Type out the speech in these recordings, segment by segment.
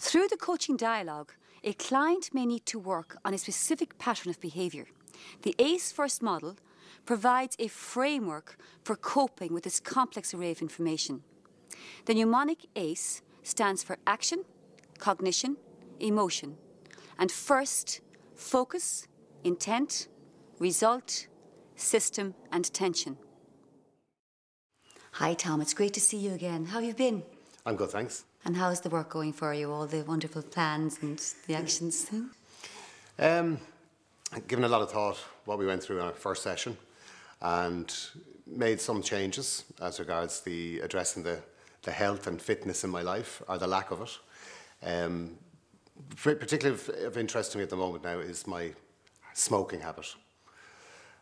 Through the coaching dialogue, a client may need to work on a specific pattern of behaviour. The ACE First model provides a framework for coping with this complex array of information. The mnemonic ACE stands for action, cognition, emotion, and first, focus, intent, result, system, and tension. Hi, Tom. It's great to see you again. How have you been? I'm good, thanks. And how's the work going for you? All the wonderful plans and the actions? Given a lot of thought what we went through in our first session and made some changes as regards the addressing the health and fitness in my life, or the lack of it. Particularly of interest to me at the moment now is my smoking habit.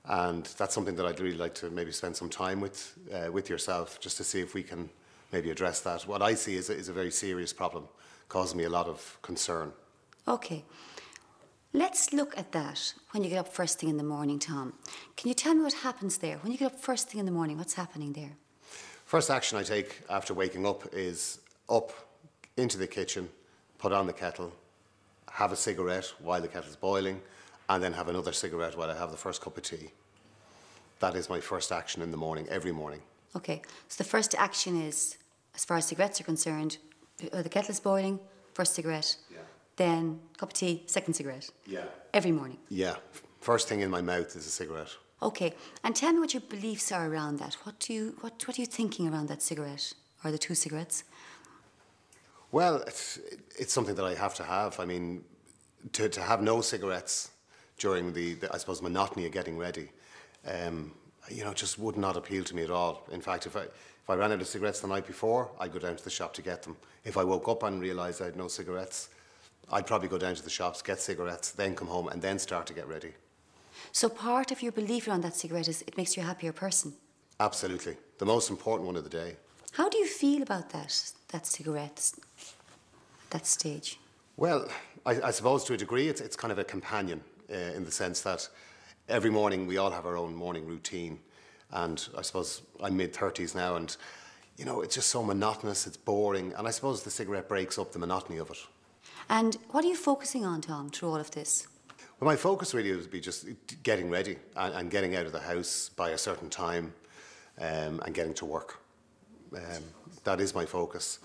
And that's something that I'd really like to maybe spend some time with yourself, just to see if we can maybe address that. What I see is a very serious problem, causing me a lot of concern. Okay. Let's look at that when you get up first thing in the morning, Tom. Can you tell me what happens there? When you get up first thing in the morning, what's happening there? First action I take after waking up is up into the kitchen, put on the kettle, have a cigarette while the kettle's boiling, and then have another cigarette while I have the first cup of tea. That is my first action in the morning, every morning. Okay, so the first action is, as far as cigarettes are concerned, the kettle's boiling, first cigarette, then cup of tea, second cigarette. Yeah. Every morning. Yeah. First thing in my mouth is a cigarette. Okay, and tell me what your beliefs are around that. What are you thinking around that cigarette, or the two cigarettes? Well, it's something that I have to have. I mean, to have no cigarettes during the I suppose, monotony of getting ready, just would not appeal to me at all. In fact, if I ran out of cigarettes the night before, I'd go down to the shop to get them. If I woke up and realised I had no cigarettes, I'd probably go down to the shops, get cigarettes, then come home and then start to get ready. So part of your belief around that cigarette is it makes you a happier person? Absolutely. The most important one of the day. How do you feel about that cigarette, that stage? Well, I suppose to a degree it's kind of a companion in the sense that every morning we all have our own morning routine. And I suppose I'm mid-30s now and, it's just so monotonous, it's boring. And I suppose the cigarette breaks up the monotony of it. And what are you focusing on, Tom, through all of this? Well, my focus really would be just getting ready and getting out of the house by a certain time and getting to work. That is my focus.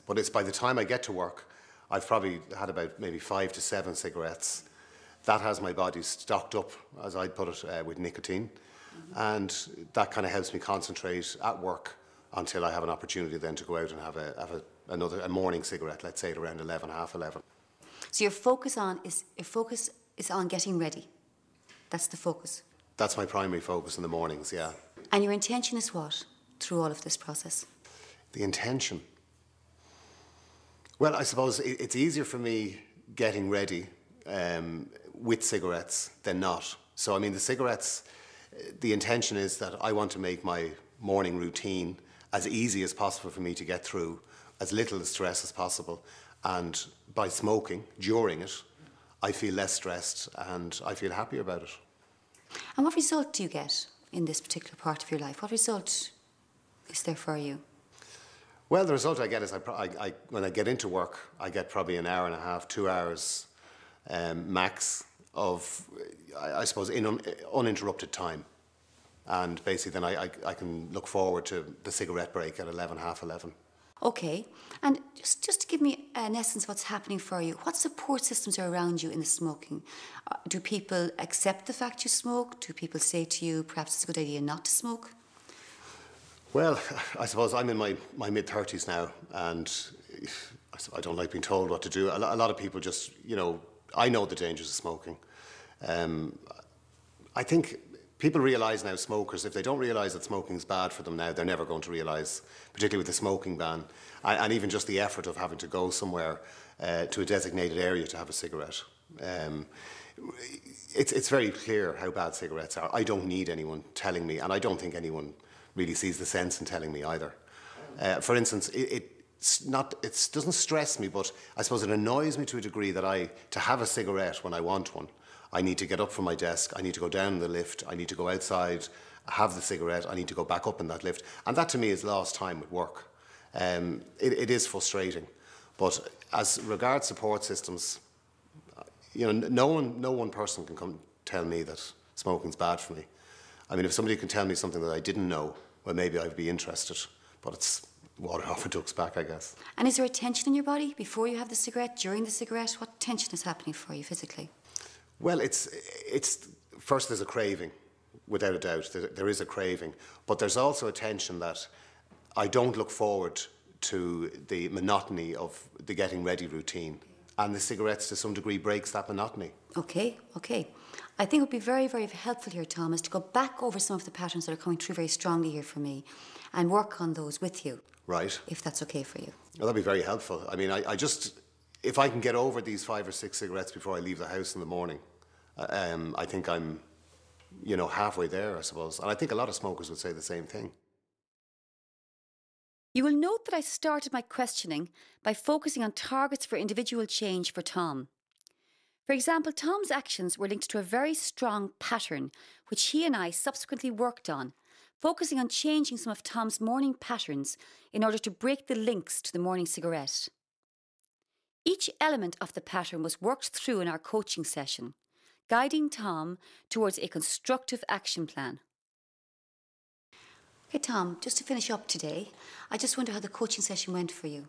But it's by the time I get to work, I've probably had about maybe 5 to 7 cigarettes. That has my body stocked up, as I'd put it, with nicotine. And that kind of helps me concentrate at work until I have an opportunity then to go out and have a morning cigarette, let's say at around 11, half 11. So your focus is on getting ready. That's the focus. That's my primary focus in the mornings, yeah. And your intention is what through all of this process? The intention? Well, I suppose it's easier for me getting ready with cigarettes than not. So, I mean, the cigarettes, the intention is that I want to make my morning routine as easy as possible for me to get through, as little stress as possible. And by smoking during it, I feel less stressed and I feel happier about it. And what result do you get in this particular part of your life? What result is there for you? Well, the result I get is when I get into work, I get probably an hour and a half, 2 hours max of, I suppose, uninterrupted time. And basically then I can look forward to the cigarette break at 11, half 11. Okay, and just to give me an essence of what's happening for you, what support systems are around you in the smoking? Do people accept the fact you smoke? Do people say to you, perhaps it's a good idea not to smoke? Well, I suppose I'm in my mid-30s now, and I don't like being told what to do. A lot of people just, I know the dangers of smoking. I think people realise now, smokers, if they don't realise that smoking is bad for them now, they're never going to realise, particularly with the smoking ban, and even just the effort of having to go somewhere to a designated area to have a cigarette. It's very clear how bad cigarettes are. I don't need anyone telling me, and I don't think anyone really sees the sense in telling me either. For instance, it doesn't stress me, but I suppose it annoys me to a degree that to have a cigarette when I want one, I need to get up from my desk, I need to go down in the lift, I need to go outside, have the cigarette, I need to go back up in that lift. And that to me is lost time with work. It is frustrating. But as regards support systems, no one person can come tell me that smoking's bad for me. I mean, if somebody can tell me something that I didn't know, well, maybe I'd be interested. But it's water off a duck's back, I guess. And is there a tension in your body before you have the cigarette, during the cigarette? What tension is happening for you physically? Well, it's first there's a craving, without a doubt. There is a craving. But there's also a tension that I don't look forward to the monotony of the getting ready routine. And the cigarettes, to some degree, breaks that monotony. Okay. I think it would be very, very helpful here, Thomas, to go back over some of the patterns that are coming through very strongly here for me and work on those with you. Right. If that's okay for you. Well, that'd be very helpful. I mean, I just, if I can get over these 5 or 6 cigarettes before I leave the house in the morning, I think I'm, halfway there, I suppose. And I think a lot of smokers would say the same thing. You will note that I started my questioning by focusing on targets for individual change for Tom. For example, Tom's actions were linked to a very strong pattern, which he and I subsequently worked on, focusing on changing some of Tom's morning patterns in order to break the links to the morning cigarette. Each element of the pattern was worked through in our coaching session, guiding Tom towards a constructive action plan. Okay, Tom, just to finish up today, I just wonder how the coaching session went for you.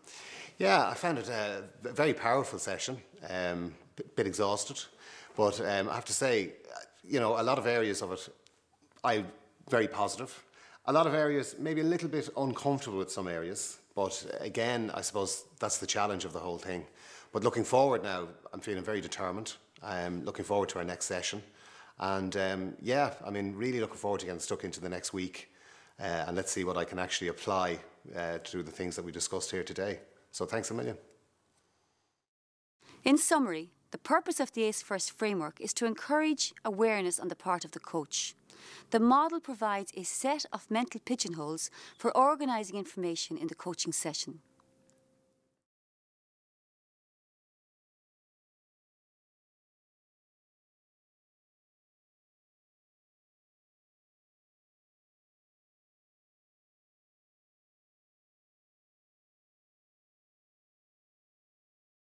Yeah, I found it a very powerful session, a bit exhausted, but I have to say, a lot of areas of it, very positive. A lot of areas, maybe a little bit uncomfortable with some areas, but again, I suppose that's the challenge of the whole thing. But looking forward now, I'm feeling very determined. I'm looking forward to our next session. And really looking forward to getting stuck into the next week. And let's see what I can actually apply to the things that we discussed here today. So thanks a million. In summary, the purpose of the ACE First framework is to encourage awareness on the part of the coach. The model provides a set of mental pigeonholes for organising information in the coaching session.